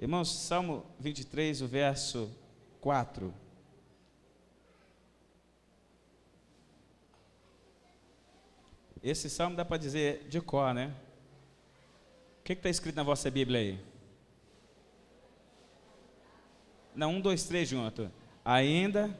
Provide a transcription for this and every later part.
Irmãos, Salmo 23, o verso 4. Esse salmo dá para dizer de cor, né? O que está escrito na vossa Bíblia aí? Não, 1, 2, 3 junto. Ainda...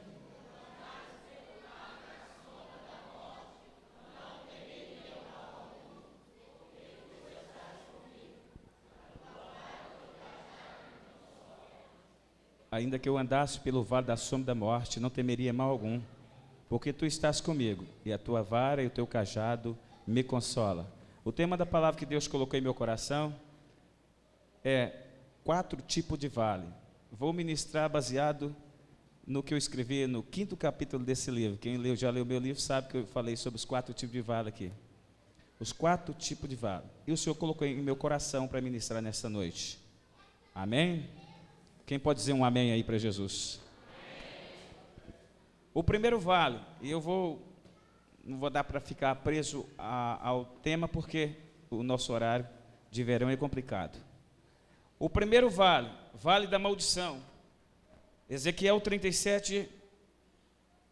Ainda que eu andasse pelo vale da sombra da morte, não temeria mal algum, porque tu estás comigo, e a tua vara e o teu cajado me consola. O tema da palavra que Deus colocou em meu coração é 4 tipos de vale. Vou ministrar baseado no que eu escrevi no 5º capítulo desse livro. Quem já leu meu livro sabe que eu falei sobre os 4 tipos de vale aqui. Os 4 tipos de vale. E o Senhor colocou em meu coração para ministrar nessa noite. Amém? Quem pode dizer um amém aí para Jesus? Amém. O primeiro vale, e eu não vou dar para ficar preso ao tema, porque o nosso horário de verão é complicado. O primeiro vale, vale da maldição. Ezequiel 37,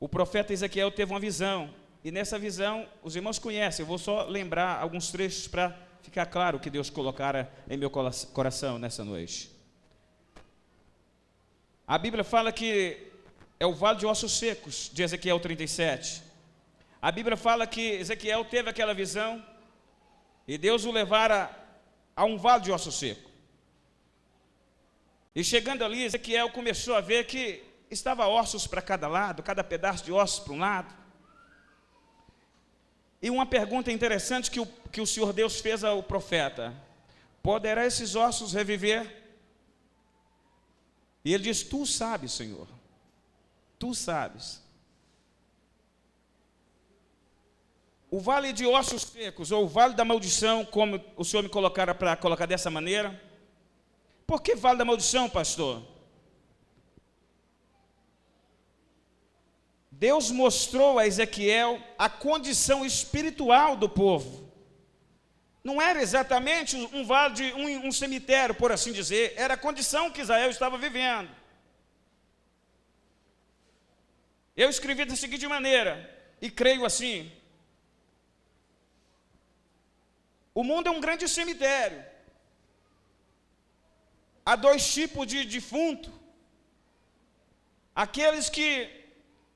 o profeta Ezequiel teve uma visão, e nessa visão, os irmãos conhecem, eu vou só lembrar alguns trechos para ficar claro o que Deus colocara em meu coração nessa noite. A Bíblia fala que é o vale de ossos secos, de Ezequiel 37. A Bíblia fala que Ezequiel teve aquela visão e Deus o levara a um vale de ossos secos. E chegando ali, Ezequiel começou a ver que estava ossos para cada lado, cada pedaço de ossos para um lado. E uma pergunta interessante que o Senhor Deus fez ao profeta: poderá esses ossos reviver? E ele diz: tu sabes, Senhor, tu sabes. O vale de ossos secos, ou o vale da maldição, como o Senhor me colocara para colocar dessa maneira. Por que vale da maldição, pastor? Deus mostrou a Ezequiel a condição espiritual do povo. Não era exatamente um vale de um cemitério, por assim dizer, era a condição que Israel estava vivendo. Eu escrevi da seguinte maneira, e creio assim: o mundo é um grande cemitério. Há 2 tipos de defunto: aqueles que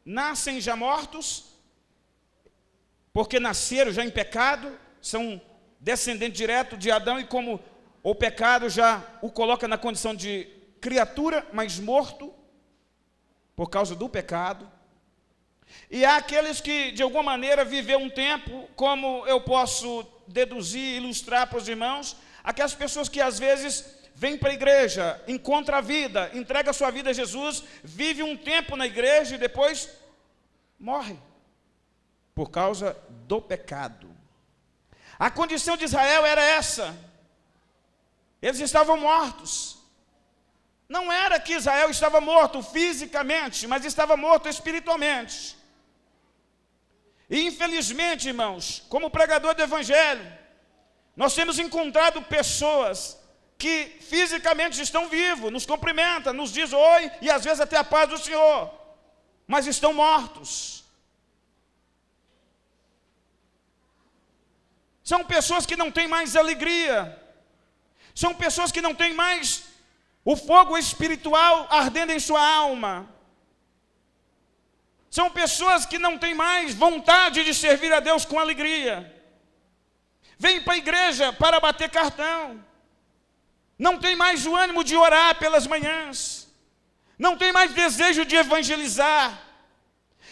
nascem já mortos, porque nasceram já em pecado, são descendente direto de Adão, e como o pecado já o coloca na condição de criatura, mas morto, por causa do pecado. E há aqueles que de alguma maneira viveu um tempo, como eu posso deduzir, ilustrar para os irmãos, aquelas pessoas que às vezes vêm para a igreja, encontram a vida, entrega a sua vida a Jesus, vive um tempo na igreja e depois morre, por causa do pecado. A condição de Israel era essa: eles estavam mortos. Não era que Israel estava morto fisicamente, mas estava morto espiritualmente. E infelizmente, irmãos, como pregador do Evangelho, nós temos encontrado pessoas que fisicamente estão vivos, nos cumprimentam, nos diz oi e às vezes até a paz do Senhor, mas estão mortos. São pessoas que não têm mais alegria. São pessoas que não têm mais o fogo espiritual ardendo em sua alma. São pessoas que não têm mais vontade de servir a Deus com alegria. Vêm para a igreja para bater cartão. Não tem mais o ânimo de orar pelas manhãs. Não tem mais desejo de evangelizar.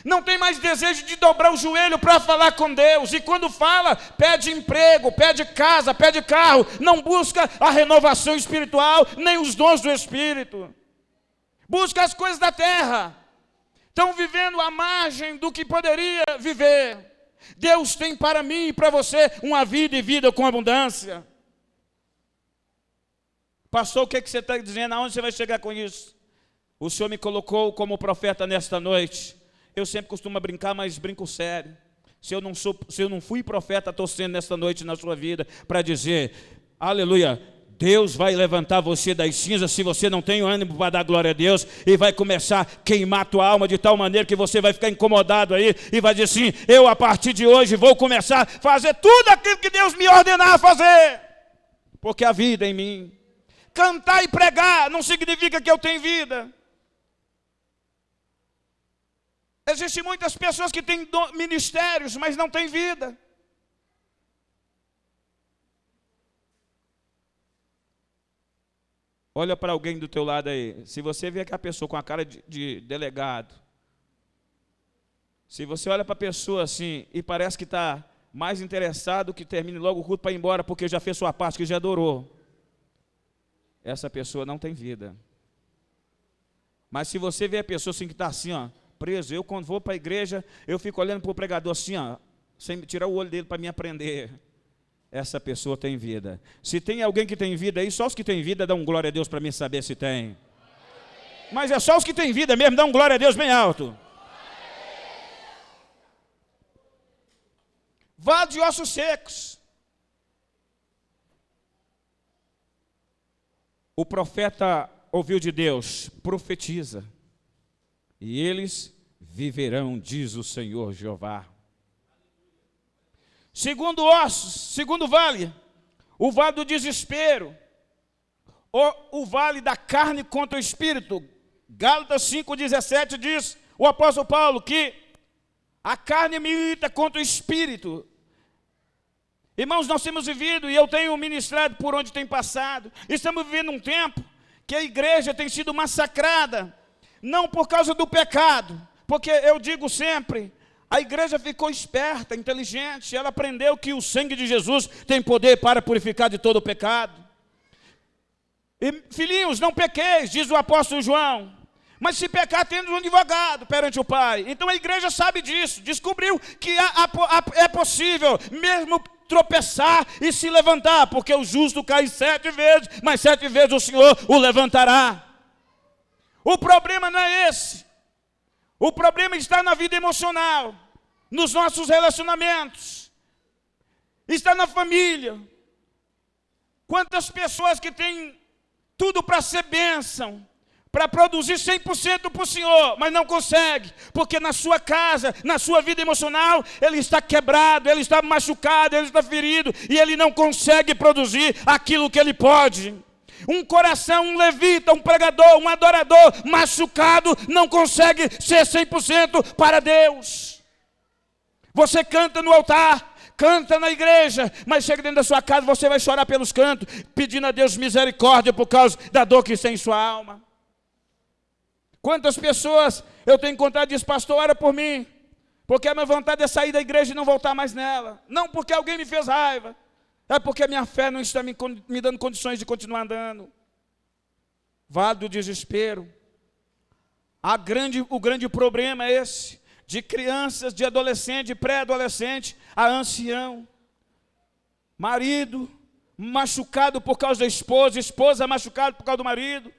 Não tem mais desejo de dobrar o joelho para falar com Deus. E quando fala, pede emprego, pede casa, pede carro. Não busca a renovação espiritual, nem os dons do Espírito. Busca as coisas da terra. Estão vivendo à margem do que poderia viver. Deus tem para mim e para você uma vida e vida com abundância. Pastor, o que você está dizendo? Aonde você vai chegar com isso? O Senhor me colocou como profeta nesta noite. Eu sempre costumo brincar, mas brinco sério. Se eu não fui profeta, estou sendo nesta noite na sua vida para dizer: aleluia, Deus vai levantar você das cinzas se você não tem o ânimo para dar glória a Deus, e vai começar a queimar a tua alma de tal maneira que você vai ficar incomodado aí e vai dizer assim: eu a partir de hoje vou começar a fazer tudo aquilo que Deus me ordenar a fazer, porque a vida em mim. Cantar e pregar não significa que eu tenho vida. Existem muitas pessoas que têm ministérios, mas não têm vida. Olha para alguém do teu lado aí. Se você vê que a pessoa com a cara de delegado, se você olha para a pessoa assim e parece que está mais interessado que termine logo o culto para ir embora porque já fez sua parte, que já adorou, essa pessoa não tem vida. Mas se você vê a pessoa assim que está assim, ó, preso, eu quando vou para a igreja, eu fico olhando para o pregador assim, ó, sem tirar o olho dele para me aprender. Essa pessoa tem vida. Se tem alguém que tem vida aí, só os que têm vida dão glória a Deus para mim saber se tem. Mas é só os que têm vida mesmo, dão glória a Deus bem alto. Vale de ossos secos. O profeta ouviu de Deus: profetiza, e eles viverão, diz o Senhor Jeová. Segundo ossos, segundo vale, o vale do desespero, o vale da carne contra o espírito. Gálatas 5,17 diz o apóstolo Paulo que a carne milita contra o espírito. Irmãos, nós temos vivido, e eu tenho ministrado por onde tem passado, estamos vivendo um tempo que a igreja tem sido massacrada, não por causa do pecado, porque eu digo sempre, a igreja ficou esperta, inteligente, ela aprendeu que o sangue de Jesus tem poder para purificar de todo o pecado. E, filhinhos, não pequeis, diz o apóstolo João, mas se pecar, temos um advogado perante o Pai. Então a igreja sabe disso, descobriu que é possível, mesmo tropeçar e se levantar, porque o justo cai 7 vezes, mas 7 vezes o Senhor o levantará. O problema não é esse. O problema está na vida emocional, nos nossos relacionamentos, está na família. Quantas pessoas que têm tudo para ser bênção, para produzir 100% para o Senhor, mas não consegue, porque na sua casa, na sua vida emocional, ele está quebrado, ele está machucado, ele está ferido, e ele não consegue produzir aquilo que ele pode. Um coração, um levita, um pregador, um adorador machucado não consegue ser 100% para Deus. Você canta no altar, canta na igreja, mas chega dentro da sua casa, você vai chorar pelos cantos, pedindo a Deus misericórdia por causa da dor que tem em sua alma. Quantas pessoas eu tenho encontrado e diz: pastor, ora por mim, porque a minha vontade é sair da igreja e não voltar mais nela. Não porque alguém me fez raiva, é porque a minha fé não está me dando condições de continuar andando. Vale do desespero. O grande problema é esse, de crianças, de adolescente, de pré-adolescente a ancião. Marido machucado por causa da esposa, esposa machucada por causa do marido.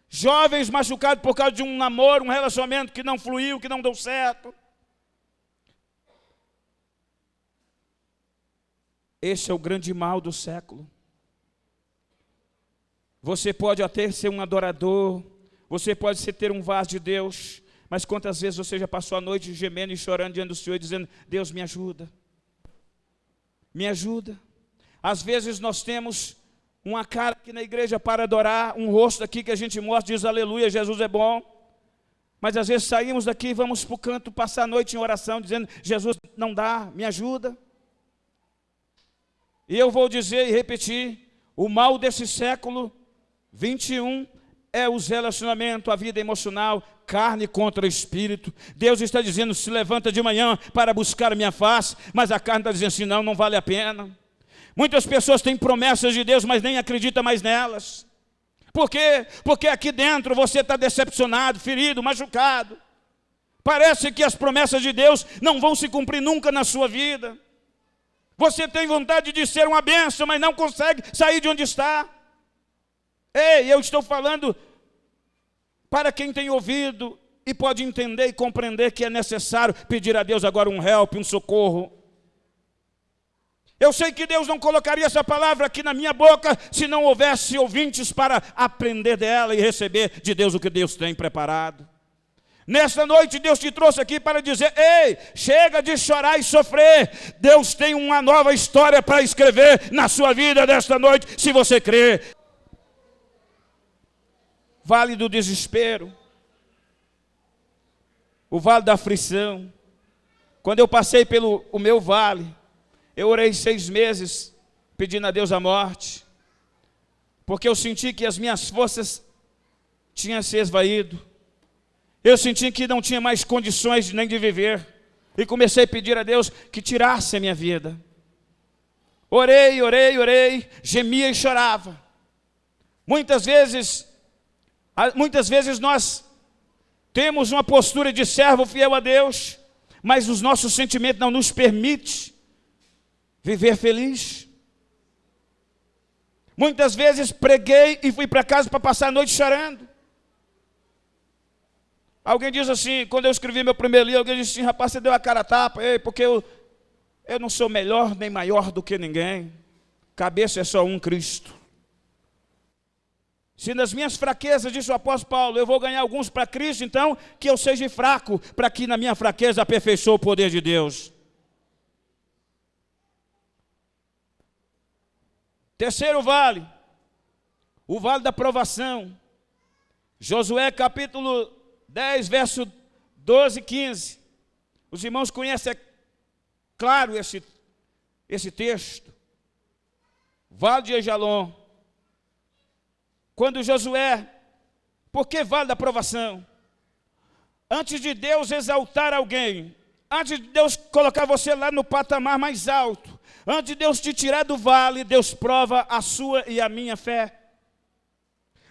Jovens machucados por causa de um namoro, um relacionamento que não fluiu, que não deu certo. Esse é o grande mal do século. Você pode até ser um adorador, você pode ter um vaso de Deus, mas quantas vezes você já passou a noite gemendo e chorando diante do Senhor, dizendo: Deus, me ajuda, me ajuda. Às vezes nós temos uma cara aqui na igreja para adorar, um rosto aqui que a gente mostra, diz aleluia, Jesus é bom, mas às vezes saímos daqui e vamos para o canto, passar a noite em oração, dizendo: Jesus, não dá, me ajuda. E eu vou dizer e repetir, o mal desse século 21 é os relacionamentos, a vida emocional, carne contra espírito. Deus está dizendo: se levanta de manhã para buscar a minha face, mas a carne está dizendo assim: não vale a pena. Muitas pessoas têm promessas de Deus, mas nem acreditam mais nelas. Por quê? Porque aqui dentro você está decepcionado, ferido, machucado. Parece que as promessas de Deus não vão se cumprir nunca na sua vida. Você tem vontade de ser uma bênção, mas não consegue sair de onde está. Ei, eu estou falando para quem tem ouvido e pode entender e compreender que é necessário pedir a Deus agora um help, um socorro. Eu sei que Deus não colocaria essa palavra aqui na minha boca se não houvesse ouvintes para aprender dela e receber de Deus o que Deus tem preparado. Nesta noite Deus te trouxe aqui para dizer: ei, chega de chorar e sofrer. Deus tem uma nova história para escrever na sua vida desta noite, se você crer. Vale do desespero, o vale da aflição. Quando eu passei pelo o meu vale, eu orei 6 meses pedindo a Deus a morte, porque eu senti que as minhas forças tinham se esvaído. Eu senti que não tinha mais condições nem de viver, e comecei a pedir a Deus que tirasse a minha vida. Orei, gemia e chorava. Muitas vezes nós temos uma postura de servo fiel a Deus, mas os nossos sentimentos não nos permitem viver feliz. Muitas vezes preguei e fui para casa para passar a noite chorando. Alguém diz assim, quando eu escrevi meu primeiro livro, alguém disse assim: rapaz, você deu a cara a tapa, porque eu não sou melhor nem maior do que ninguém. Cabeça é só um, Cristo. Se nas minhas fraquezas, disse o apóstolo Paulo, eu vou ganhar alguns para Cristo, então que eu seja fraco, para que na minha fraqueza aperfeiçoe o poder de Deus. Terceiro vale, o vale da provação. Josué capítulo 10, verso 12 e 15. Os irmãos conhecem, é claro, esse texto. Vale de Ajalon. Quando Josué, por que vale da provação? Antes de Deus exaltar alguém, antes de Deus colocar você lá no patamar mais alto, antes de Deus te tirar do vale, Deus prova a sua e a minha fé.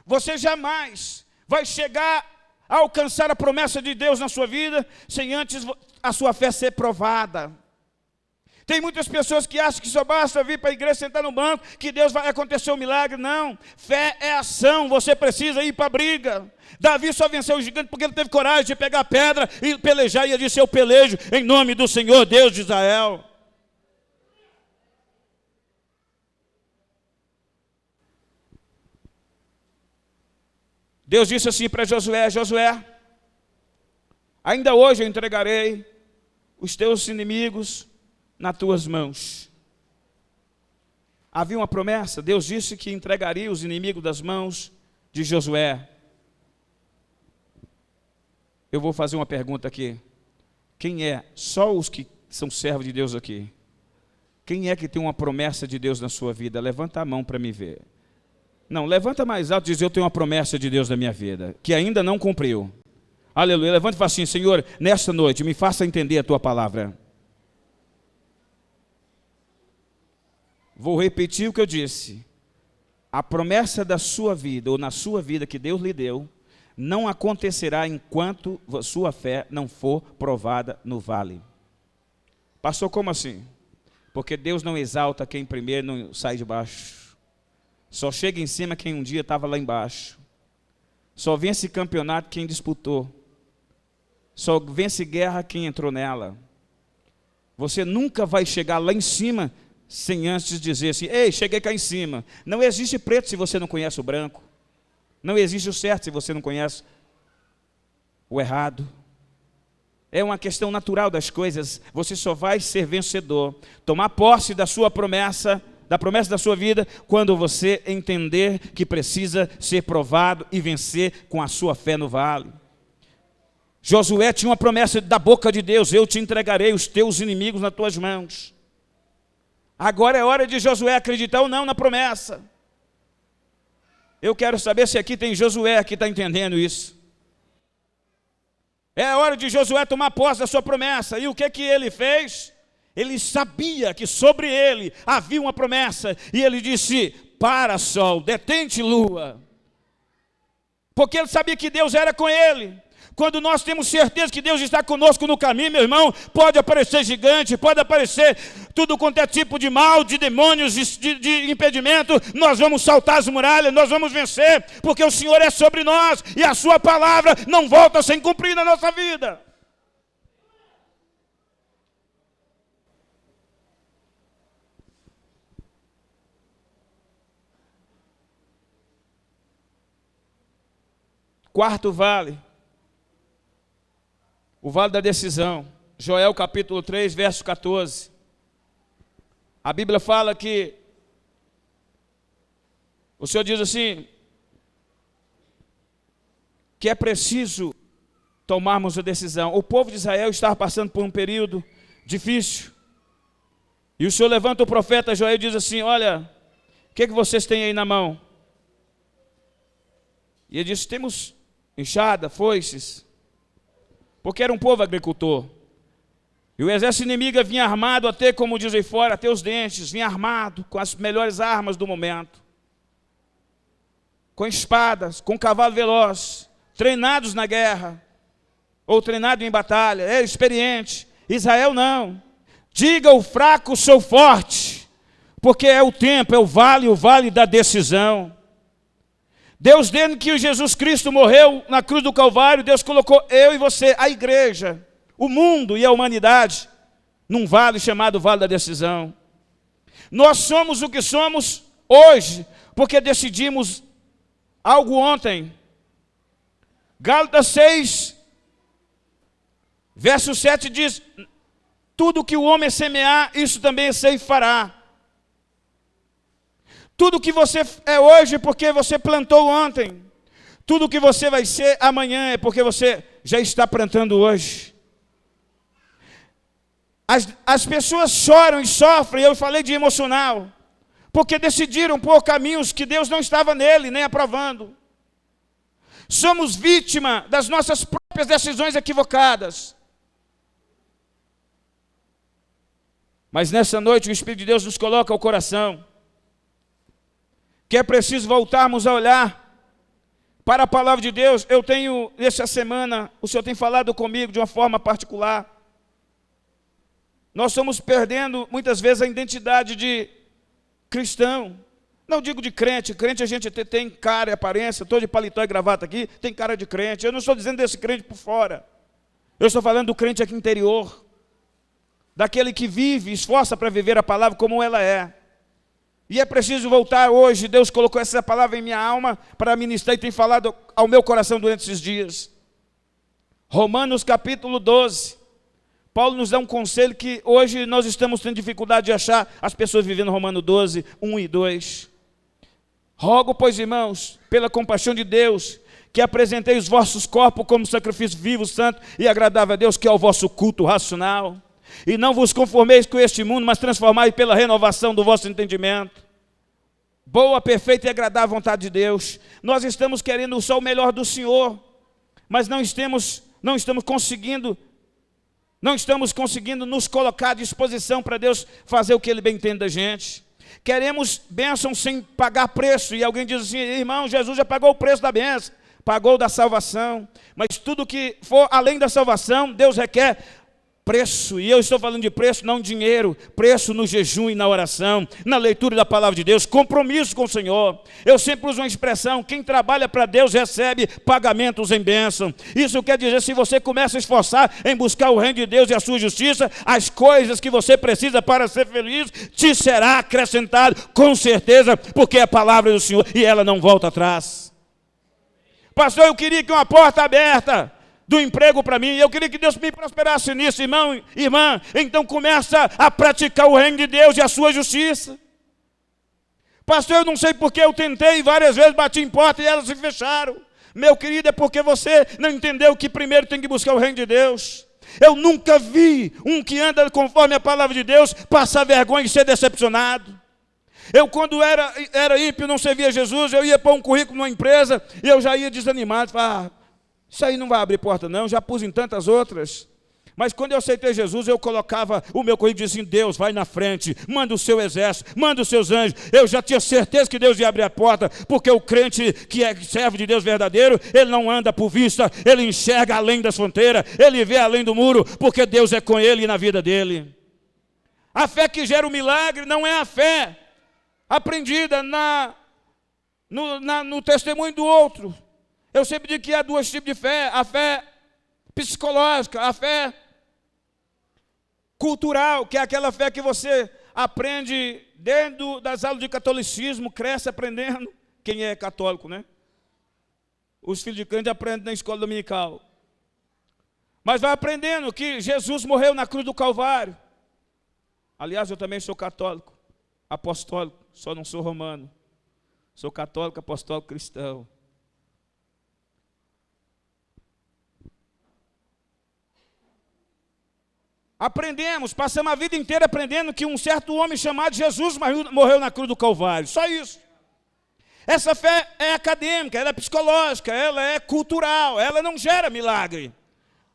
Você jamais vai chegar a alcançar a promessa de Deus na sua vida sem antes a sua fé ser provada. Tem muitas pessoas que acham que só basta vir para a igreja, sentar no banco, que Deus vai acontecer um milagre. Não, fé é ação, você precisa ir para a briga. Davi só venceu o gigante porque ele teve coragem de pegar a pedra e pelejar, e ele disse: eu pelejo em nome do Senhor Deus de Israel. Deus disse assim para Josué: Josué, ainda hoje eu entregarei os teus inimigos nas tuas mãos. Havia uma promessa, Deus disse que entregaria os inimigos das mãos de Josué. Eu vou fazer uma pergunta aqui. Quem é? Só os que são servos de Deus aqui. Quem é que tem uma promessa de Deus na sua vida? Levanta a mão para me ver. Não, levanta mais alto e diz: eu tenho uma promessa de Deus na minha vida, que ainda não cumpriu. Aleluia. Levanta e fala assim: Senhor, nesta noite me faça entender a tua palavra. Vou repetir o que eu disse. A promessa da sua vida, ou na sua vida que Deus lhe deu, não acontecerá enquanto a sua fé não for provada no vale. Pastor, como assim? Porque Deus não exalta quem primeiro não sai de baixo. Só chega em cima quem um dia estava lá embaixo. Só vence campeonato quem disputou. Só vence guerra quem entrou nela. Você nunca vai chegar lá em cima sem antes dizer assim: ei, cheguei cá em cima. Não existe preto se você não conhece o branco. Não existe o certo se você não conhece o errado. É uma questão natural das coisas. Você só vai ser vencedor, tomar posse da sua promessa, da promessa da sua vida, quando você entender que precisa ser provado e vencer com a sua fé no vale. Josué tinha uma promessa da boca de Deus: eu te entregarei os teus inimigos nas tuas mãos. Agora é hora de Josué acreditar ou não na promessa. Eu quero saber se aqui tem Josué que está entendendo isso. É hora de Josué tomar posse da sua promessa. E o que ele fez? Ele sabia que sobre ele havia uma promessa. E ele disse: para, sol, detente, lua. Porque ele sabia que Deus era com ele. Quando nós temos certeza que Deus está conosco no caminho, meu irmão, pode aparecer gigante, pode aparecer tudo quanto é tipo de mal, de demônios, de impedimento, nós vamos saltar as muralhas, nós vamos vencer, porque o Senhor é sobre nós, e a sua palavra não volta sem cumprir na nossa vida. quarto vale, o vale da decisão. Joel capítulo 3, verso 14. A Bíblia fala que o Senhor diz assim, que é preciso tomarmos a decisão. O povo de Israel estava passando por um período difícil. E o Senhor levanta o profeta Joel e diz assim, olha, o que vocês têm aí na mão? E ele disse, temos enxada, foices, porque era um povo agricultor. E o exército inimigo vinha armado até, como diz aí fora, até os dentes, vinha armado com as melhores armas do momento. Com espadas, com cavalo veloz, treinados na guerra, ou treinado em batalha, era experiente. Israel não. Diga ao fraco, sou forte, porque é o tempo, é o vale da decisão. Deus, desde que Jesus Cristo morreu na cruz do Calvário, Deus colocou eu e você, a igreja, o mundo e a humanidade, num vale chamado Vale da Decisão. Nós somos o que somos hoje, porque decidimos algo ontem. Gálatas 6, verso 7 diz, tudo que o homem semear, isso também ceifará. Tudo que você é hoje, porque você plantou ontem. Tudo que você vai ser amanhã, é porque você já está plantando hoje. As pessoas choram e sofrem, eu falei de emocional, porque decidiram por caminhos que Deus não estava nele, nem aprovando. Somos vítima das nossas próprias decisões equivocadas. Mas nessa noite o Espírito de Deus nos coloca ao coração que é preciso voltarmos a olhar para a palavra de Deus. Eu tenho, essa semana, o Senhor tem falado comigo de uma forma particular. Nós estamos perdendo muitas vezes a identidade de cristão. Não digo de crente, crente a gente tem cara e aparência, estou de paletó e gravata aqui, tem cara de crente. Eu não estou dizendo desse crente por fora. Eu estou falando do crente aqui interior. Daquele que vive, esforça para viver a palavra como ela é. E é preciso voltar hoje. Deus colocou essa palavra em minha alma para ministrar e tem falado ao meu coração durante esses dias. Romanos capítulo 12. Paulo nos dá um conselho que hoje nós estamos tendo dificuldade de achar as pessoas vivendo Romanos 12, 1 e 2. Rogo, pois, irmãos, pela compaixão de Deus, que apresentei os vossos corpos como sacrifício vivo, santo e agradável a Deus, que é o vosso culto racional. E não vos conformeis com este mundo, mas transformai pela renovação do vosso entendimento. Boa, perfeita e agradável vontade de Deus. Nós estamos querendo só o melhor do Senhor, mas não estamos conseguindo nos colocar à disposição para Deus fazer o que Ele bem entende da gente. Queremos bênção sem pagar preço. E alguém diz assim, irmão, Jesus já pagou o preço da bênção, pagou da salvação. Mas tudo que for além da salvação, Deus requer preço. E eu estou falando de preço, não dinheiro. Preço no jejum e na oração, na leitura da palavra de Deus, compromisso com o Senhor. Eu sempre uso uma expressão, quem trabalha para Deus recebe pagamentos em bênção. Isso quer dizer, se você começa a esforçar em buscar o reino de Deus e a sua justiça, as coisas que você precisa para ser feliz, te será acrescentado, com certeza, porque é a palavra do Senhor e ela não volta atrás. Pastor, eu queria que uma porta aberta do emprego para mim, eu queria que Deus me prosperasse nisso, irmão, irmã, então começa a praticar o reino de Deus e a sua justiça. Pastor, eu não sei porque eu tentei várias vezes, bati em porta e elas se fecharam. Meu querido, é porque você não entendeu que primeiro tem que buscar o reino de Deus. Eu nunca vi um que anda conforme a palavra de Deus passar vergonha e ser decepcionado. Eu, quando era ímpio, não servia Jesus, eu ia pôr um currículo numa empresa e eu já ia desanimado, falava, isso aí não vai abrir porta não, já pus em tantas outras. Mas quando eu aceitei Jesus, eu colocava o meu currículo e dizia assim, Deus, vai na frente, manda o seu exército, manda os seus anjos. Eu já tinha certeza que Deus ia abrir a porta, porque o crente que é servo de Deus verdadeiro, ele não anda por vista, ele enxerga além das fronteiras, ele vê além do muro, porque Deus é com ele e na vida dele. A fé que gera o milagre não é a fé aprendida no testemunho do outro. Eu sempre digo que há dois tipos de fé, a fé psicológica, a fé cultural, que é aquela fé que você aprende dentro das aulas de catolicismo, cresce aprendendo, quem é católico, né? os filhos de crente aprendem na escola dominical. Mas vai aprendendo que Jesus morreu na cruz do Calvário. Aliás, eu também sou católico, apostólico, só não sou romano. Sou católico, apostólico, cristão. Aprendemos, passamos a vida inteira aprendendo que um certo homem chamado Jesus morreu na cruz do Calvário. Só isso. Essa fé é acadêmica, ela é psicológica, ela é cultural, ela não gera milagre.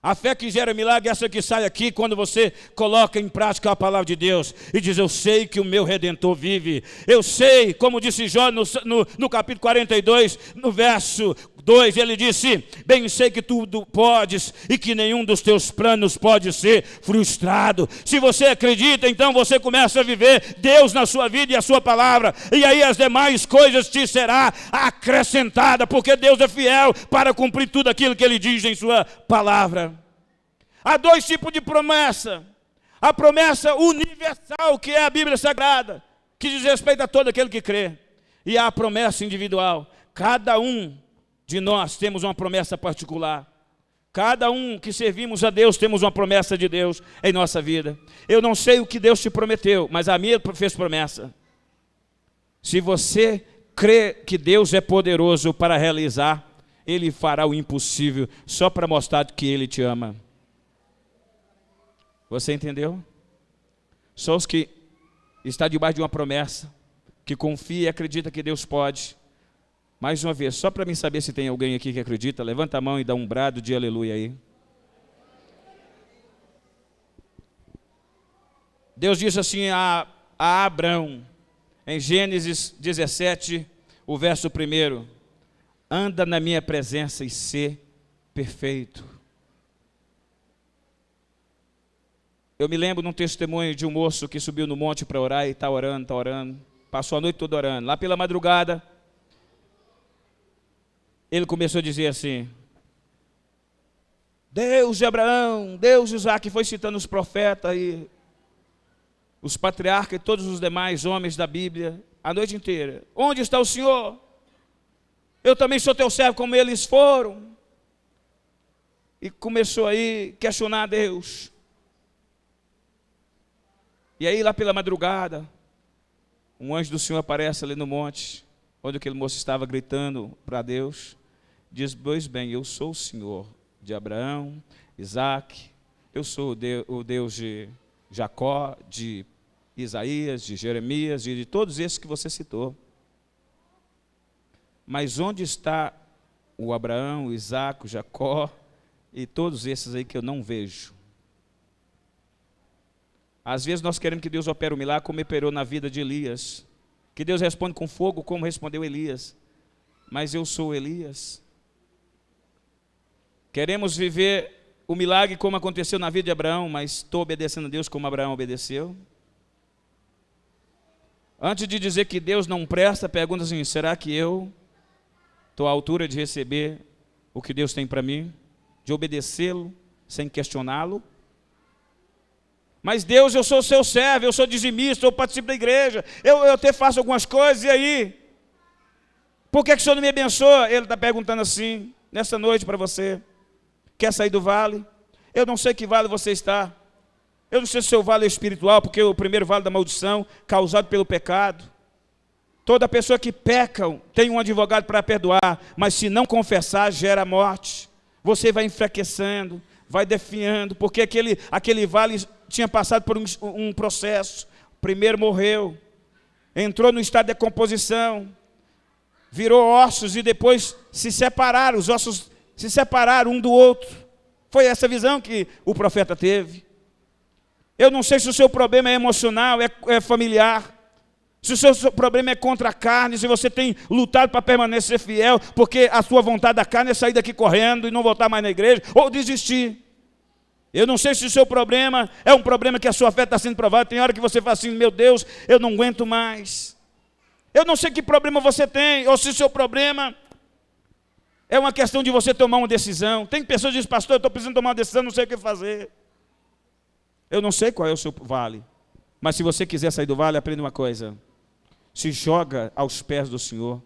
A fé que gera milagre é essa que sai aqui quando você coloca em prática a palavra de Deus e diz: eu sei que o meu Redentor vive. Eu sei, como disse Jó no capítulo 42, no verso 2, ele disse: bem sei que tudo podes e que nenhum dos teus planos pode ser frustrado. Se você acredita, então você começa a viver Deus na sua vida e a sua palavra, e aí as demais coisas te será acrescentada, porque Deus é fiel para cumprir tudo aquilo que Ele diz em sua palavra. Há dois tipos de promessa: a promessa universal, que é a Bíblia Sagrada, que diz respeito a todo aquele que crê, e há a promessa individual. Cada um de nós temos uma promessa particular. Cada um que servimos a Deus temos uma promessa de Deus em nossa vida. Eu não sei o que Deus te prometeu, mas a minha fez promessa. Se você crê que Deus é poderoso para realizar, Ele fará o impossível só para mostrar que Ele te ama. Você entendeu? Só os que estão debaixo de uma promessa, que confia e acredita que Deus pode. Mais uma vez, só para mim saber se tem alguém aqui que acredita, levanta a mão e dá um brado de aleluia aí. Deus disse assim a Abraão, em Gênesis 17, o verso 1: anda na minha presença e sê perfeito. Eu me lembro de um testemunho de um moço que subiu no monte para orar e está orando, passou a noite toda orando. Lá pela madrugada, ele começou a dizer assim: Deus de Abraão, Deus de Isaac, foi citando os profetas e os patriarcas e todos os demais homens da Bíblia, a noite inteira. Onde está o Senhor? Eu também sou teu servo como eles foram. E começou aí a questionar a Deus. E aí lá pela madrugada, um anjo do Senhor aparece ali no monte, onde aquele moço estava gritando para Deus. Diz: pois bem, eu sou o Senhor de Abraão, Isaac, eu sou o Deus de Jacó, de Isaías, de Jeremias e de todos esses que você citou. Mas onde está o Abraão, o Isaac, o Jacó e todos esses aí que eu não vejo? Às vezes nós queremos que Deus opere um milagre como operou na vida de Elias, que Deus responde com fogo como respondeu Elias. Mas eu sou Elias. Queremos viver o milagre como aconteceu na vida de Abraão, mas estou obedecendo a Deus como Abraão obedeceu? Antes de dizer que Deus não presta, pergunta assim: será que eu estou à altura de receber o que Deus tem para mim? De obedecê-lo sem questioná-lo? Mas Deus, eu sou seu servo, eu sou dizimista, eu participo da igreja, eu até faço algumas coisas, e aí? Por que o Senhor não me abençoa? Ele está perguntando assim, nessa noite para você. Quer sair do vale? Eu não sei que vale você está. Eu não sei se o seu vale é espiritual, porque o primeiro vale da maldição, causado pelo pecado. Toda pessoa que peca tem um advogado para perdoar, mas se não confessar, gera morte. Você vai enfraquecendo, vai definhando, porque aquele vale tinha passado por um processo. Primeiro morreu, entrou no estado de decomposição, virou ossos e depois se separaram, os ossos se separaram um do outro. Foi essa visão que o profeta teve. Eu não sei se o seu problema é emocional, é familiar, se o seu problema é contra a carne, se você tem lutado para permanecer fiel, porque a sua vontade da carne é sair daqui correndo e não voltar mais na igreja, ou desistir. Eu não sei se o seu problema é um problema que a sua fé está sendo provada. Tem hora que você fala assim: meu Deus, eu não aguento mais. Eu não sei que problema você tem, ou se o seu problema é uma questão de você tomar uma decisão. Tem pessoas que dizem: pastor, eu estou precisando tomar uma decisão, não sei o que fazer. Eu não sei qual é o seu vale, mas se você quiser sair do vale, aprenda uma coisa: se joga aos pés do Senhor,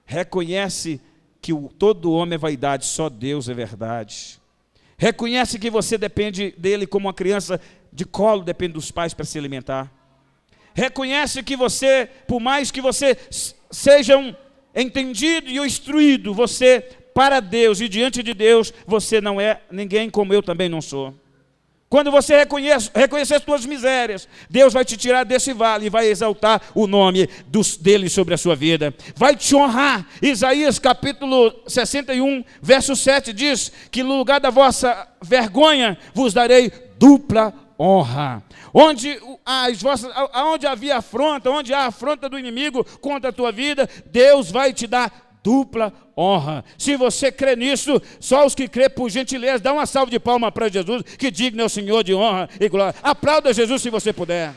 reconhece que todo homem é vaidade, só Deus é verdade. Reconhece que você depende dele como uma criança de colo depende dos pais para se alimentar. Reconhece que você, por mais que você seja um entendido e instruído, você, para Deus e diante de Deus, você não é ninguém, como eu também não sou. Quando você reconhecer as suas misérias, Deus vai te tirar desse vale e vai exaltar o nome dele sobre a sua vida. Vai te honrar. Isaías capítulo 61, verso 7 diz que no lugar da vossa vergonha vos darei dupla honra. Onde havia afronta, onde há afronta do inimigo contra a tua vida, Deus vai te dar dupla honra. Se você crê nisso, só os que crê, por gentileza, dá uma salva de palmas para Jesus, que digno é o Senhor de honra e glória. Aplauda Jesus se você puder.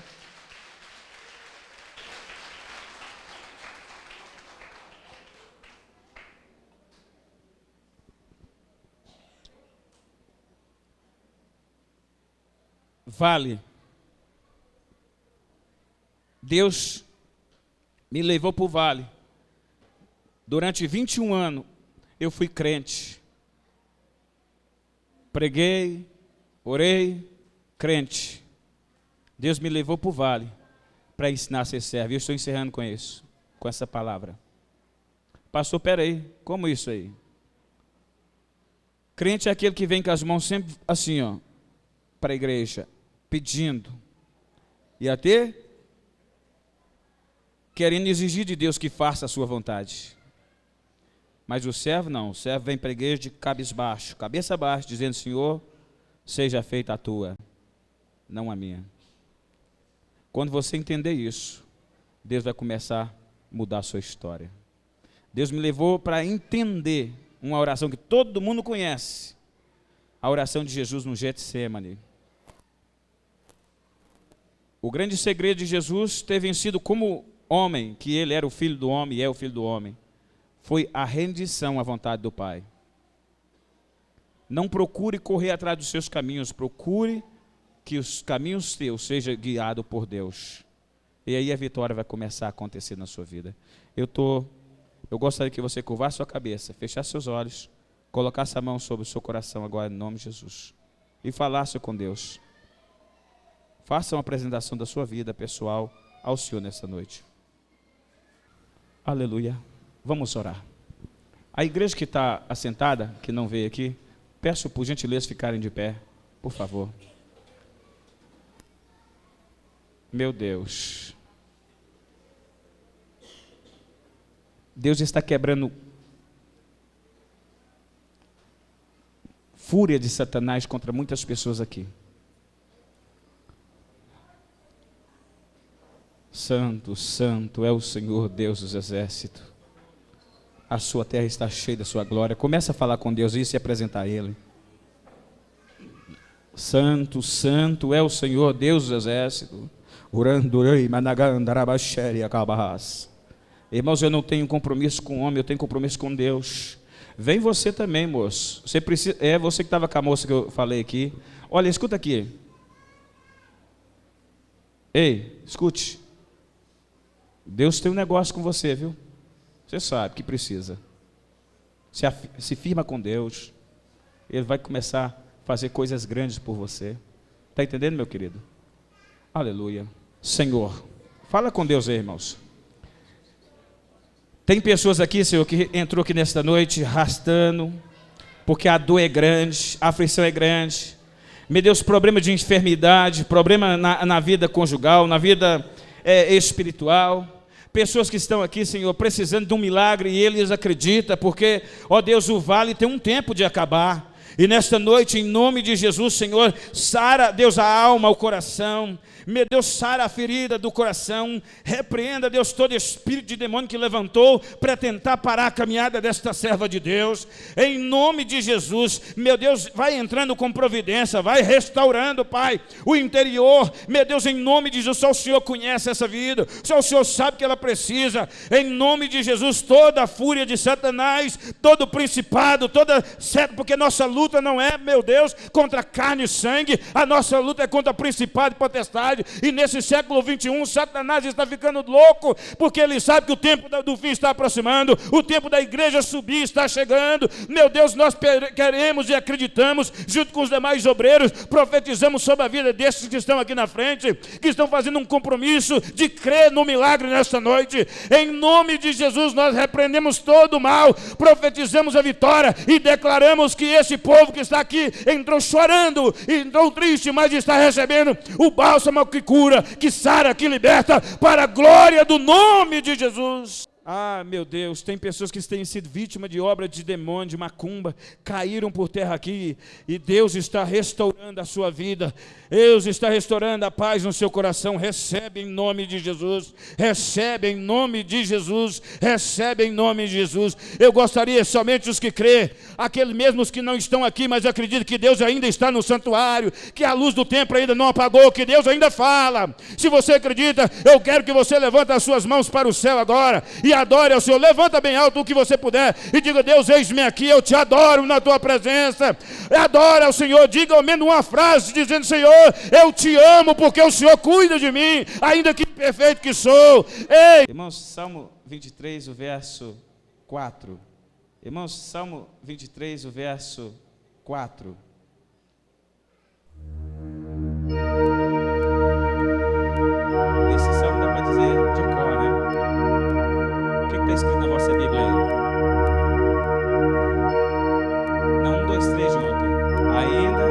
Vale. Deus me levou para o vale. Durante 21 anos, eu fui crente. Preguei, orei, crente. Deus me levou para o vale para ensinar a ser servo. E eu estou encerrando com isso, com essa palavra. Pastor, peraí, como isso aí? Crente é aquele que vem com as mãos sempre assim, ó, para a igreja, pedindo. E até querendo exigir de Deus que faça a sua vontade. Mas o servo não, o servo vem para a igreja de cabisbaixo, cabeça baixa, dizendo: Senhor, seja feita a tua, não a minha. Quando você entender isso, Deus vai começar a mudar a sua história. Deus me levou para entender uma oração que todo mundo conhece, a oração de Jesus no Getsemane. O grande segredo de Jesus ter vencido como homem, que ele era o filho do homem e é o filho do homem, foi a rendição à vontade do Pai. Não procure correr atrás dos seus caminhos, procure que os caminhos teus sejam guiados por Deus. E aí a vitória vai começar a acontecer na sua vida. Eu gostaria que você curvasse sua cabeça, fechasse seus olhos, colocasse a mão sobre o seu coração agora, em nome de Jesus, e falasse com Deus. Faça uma apresentação da sua vida pessoal ao Senhor nessa noite. Aleluia. Vamos orar. A igreja que está assentada, que não veio aqui, peço por gentileza ficarem de pé, por favor. Meu Deus. Deus está quebrando fúria de Satanás contra muitas pessoas aqui. Santo, santo é o Senhor Deus dos exércitos. A sua terra está cheia da sua glória. Começa a falar com Deus e se apresentar a Ele. Santo, santo é o Senhor Deus dos exércitos. Irmãos, eu não tenho compromisso com o homem, eu tenho compromisso com Deus. Vem você também, moço. Você precisa, você que estava com a moça que eu falei aqui. Olha, escuta aqui. Ei, escute. Deus tem um negócio com você, viu? Você sabe que precisa. Se firma com Deus. Ele vai começar a fazer coisas grandes por você. Está entendendo, meu querido? Aleluia. Senhor, fala com Deus aí, irmãos. Tem pessoas aqui, Senhor, que entrou aqui nesta noite arrastando, porque a dor é grande, a aflição é grande. Meu Deus, problema de enfermidade, problema na vida conjugal, na vida espiritual. Pessoas que estão aqui, Senhor, precisando de um milagre e eles acreditam, porque, ó Deus, o vale tem um tempo de acabar. E nesta noite, em nome de Jesus, Senhor, sara, Deus, a alma, o coração. Meu Deus, sara a ferida do coração. Repreenda, Deus, todo espírito de demônio que levantou para tentar parar a caminhada desta serva de Deus. Em nome de Jesus, meu Deus, vai entrando com providência, vai restaurando, Pai, o interior. Meu Deus, em nome de Jesus, só o Senhor conhece essa vida, só o Senhor sabe que ela precisa. Em nome de Jesus, toda a fúria de Satanás, todo principado, toda seta, porque nossa luta luta não é, meu Deus, contra carne e sangue, a nossa luta é contra principado e potestade. E nesse século 21, Satanás está ficando louco, porque ele sabe que o tempo do fim está aproximando, o tempo da igreja subir está chegando. Meu Deus, nós queremos e acreditamos, junto com os demais obreiros, profetizamos sobre a vida desses que estão aqui na frente, que estão fazendo um compromisso de crer no milagre nesta noite. Em nome de Jesus, nós repreendemos todo o mal, profetizamos a vitória e declaramos que esse povo que está aqui entrou chorando, entrou triste, mas está recebendo o bálsamo que cura, que sara, que liberta, para a glória do nome de Jesus. Ah, meu Deus, tem pessoas que têm sido vítimas de obra de demônio, de macumba, caíram por terra aqui, e Deus está restaurando a sua vida, Deus está restaurando a paz no seu coração. Recebe em nome de Jesus, recebe em nome de Jesus, recebe em nome de Jesus. Eu gostaria somente os que crê, aqueles mesmos que não estão aqui, mas acreditam que Deus ainda está no santuário, que a luz do templo ainda não apagou, que Deus ainda fala. Se você acredita, eu quero que você levante as suas mãos para o céu agora, e adore ao Senhor. Levanta bem alto o que você puder e diga: Deus, eis-me aqui, eu te adoro na tua presença. Adora ao Senhor, diga ao menos uma frase dizendo: Senhor, eu te amo porque o Senhor cuida de mim, ainda que imperfeito que sou. Ei! Irmãos, Salmo 23, o verso 4. Irmãos, Salmo 23, o verso 4. Esse salmo dá para dizer de cor, né? O que está escrito na vossa Bíblia aí? Não, 1, 2, 3 junto. Ainda.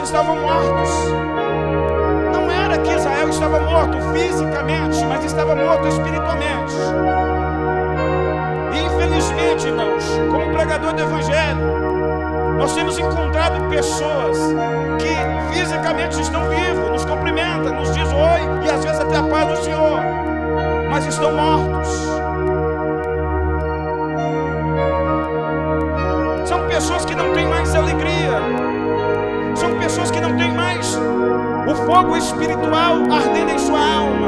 Estavam mortos. Não era que Israel estava morto fisicamente, mas estava morto espiritualmente. E infelizmente, irmãos, como pregador do Evangelho, nós temos encontrado pessoas que fisicamente estão vivos, nos cumprimentam, nos diz oi e às vezes até a paz do Senhor, mas estão mortos. São pessoas que não têm mais alegria, são pessoas que não têm mais o fogo espiritual ardendo em sua alma,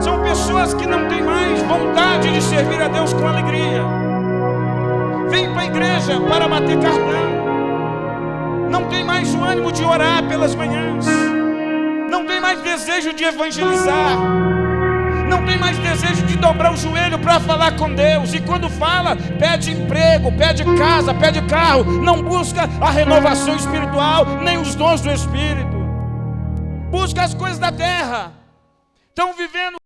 são pessoas que não têm mais vontade de servir a Deus com alegria. Vem para a igreja para bater cartão, não tem mais o ânimo de orar pelas manhãs, não tem mais desejo de evangelizar, não tem mais desejo de dobrar o joelho para falar com Deus, e quando fala, pede emprego, pede casa, pede carro, não busca a renovação espiritual, nem os dons do Espírito, busca as coisas da terra, estão vivendo